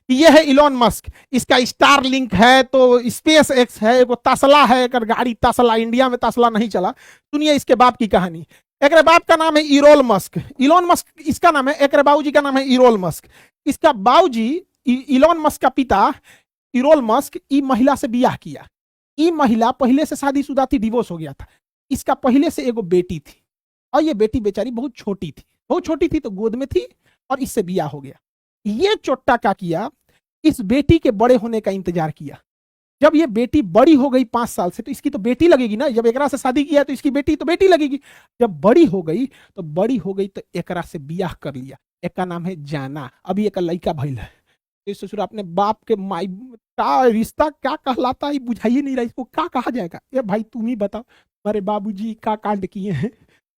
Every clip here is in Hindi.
कि ये है इलॉन मस्क, इसका स्टार लिंक है, तो स्पेस एक्स है, वो तसला है, एक गाड़ी तसला, इंडिया में तसला नहीं चला। सुनिए इसके बाप की कहानी। एक बाप का नाम है इरोल मस्क, इलॉन मस्क इसका नाम है, एक बाबू जी का नाम है इरोल मस्क। इसका बाबू जी इलॉन मस्क का पिता इरोल मस्क ई महिला से बियाह किया। ई महिला पहले से शादीशुदा थी, डिवोर्स हो गया था। इसका पहले से एगो बेटी थी, और ये बेटी बेचारी बहुत छोटी थी, बहुत छोटी थी तो गोद में थी, और इससे बियाह हो गया। ये चोट्टा क्या किया, इस बेटी के बड़े होने का इंतजार किया। जब ये बेटी बड़ी हो गई 5 साल से, तो इसकी तो बेटी लगेगी ना, जब एकरा से शादी किया तो इसकी बेटी तो बेटी लगेगी। जब बड़ी हो गई तो एकरा से बियाह कर लिया। एक का नाम है जाना, अभी एक लड़का भइल है। इस ससुर अपने बाप के माई का रिश्ता क्या कहलाता है बुझाइए नहीं रहा, इसको क्या कहा जाएगा? ये भाई तुम ही बताओ, तुम्हारे बाबूजी क्या कांड किए हैं,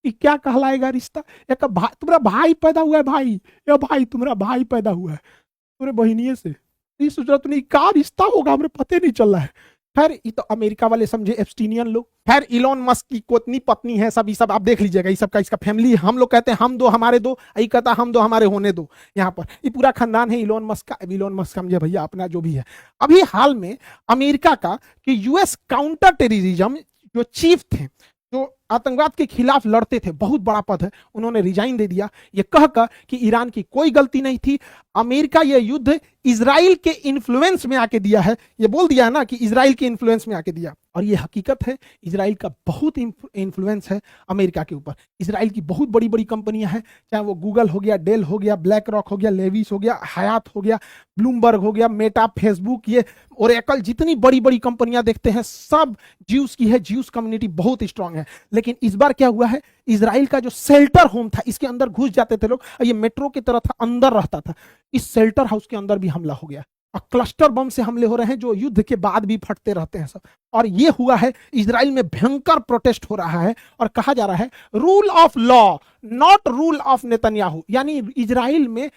कि क्या कहलाएगा रिश्ता? एक भाई, तुम्हारा भाई पैदा हुआ है, भाई ये भाई तुम्हारा भाई पैदा हुआ है तुम्हारे बहनिये से, इस सूरत नहीं क्या रिश्ता होगा, हमें पता नहीं चल रहा है। खैर ये तो अमेरिका वाले समझे एप्स्टीनियन लोग। खैर इलॉन मस्क की कितनी पत्नी है, सब ये सब आप देख लीजिएगा, ये सब का इसका फैमिली। हम लोग कहते हैं हम दो हमारे दो, यही कहता हम दो हमारे होने दो। यहाँ पर ये पूरा खानदान है इलॉन मस्क का। इलॉन मस्क समझे भैया अपना जो भी है। अभी हाल में अमेरिका का कि यूएस काउंटर टेररिज्म जो चीफ थे, जो आतंकवाद के खिलाफ लड़ते थे, बहुत बड़ा पद है, उन्होंने रिजाइन दे दिया, ये कहकर कि ईरान की कोई गलती नहीं थी, अमेरिका ये युद्ध इजराइल के इन्फ्लुएंस में आके दिया है। ये बोल दिया है ना कि इजराइल के इन्फ्लुएंस में आके दिया, और ये हकीकत है, इजराइल का बहुत इन्फ्लुएंस है अमेरिका के ऊपर। इजराइल की बहुत बड़ी बड़ी कंपनियां हैं, चाहे वो गूगल हो गया, डेल हो गया, ब्लैक रॉक हो गया, लेविस हो गया, हयात हो गया, ब्लूमबर्ग हो गया, मेटा, फेसबुक, ये ओरेकल, जितनी बड़ी बड़ी कंपनियां देखते हैं सब ज्यूस की है। ज्यूस कम्युनिटी बहुत स्ट्रांग है। लेकिन इस बार क्या हुआ है, इजराइल का जो शेल्टर होम था, इसके अंदर घुस जाते थे लोग, ये मेट्रो की तरह था, अंदर रहता था, इस शेल्टर हाउस के अंदर भी हमला हो गया। और क्लस्टर बम से हमले हो रहे हैं जो युद्ध के बाद भी फटते रहते हैं सब। और ये हुआ है, इजराइल में भयंकर प्रोटेस्ट हो रहा है, और कहा जा रहा है rule of law not rule of Netanyahu, यानी इजराइल में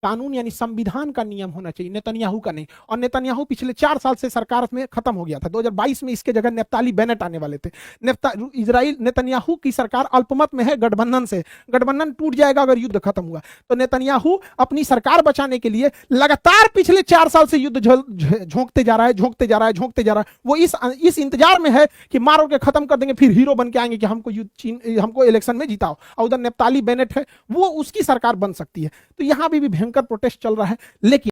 कानून यानी संविधान का नियम होना चाहिए, नेतन्याहू का नहीं। और नेतन्याहू पिछले 4 साल से सरकार में खत्म हो गया था, 2022 में इसके जगह नेफ्ताली बेनेट आने वाले थे। इजराइल नेतन्याहू की सरकार अल्पमत में है गठबंधन से, गठबंधन टूट जाएगा अगर युद्ध खत्म हुआ। तो नेतन्याहू अपनी सरकार बचाने के लिए लगातार पिछले 4 साल से युद्ध झोंकते जा रहा है, झोंकते जा रहा है, झोंकते जा रहा है। वो इस इंतजार में है कि मारो के खत्म कर देंगे, फिर हीरो बन के आएंगे कि हमको युद्ध, हमको इलेक्शन में जिताओ। और उधर नेफ्ताली बेनेट है, वो उसकी सरकार बन सकती है। तो यहां भी भयंकर प्रोटेस्ट चल रहा है। लेकिन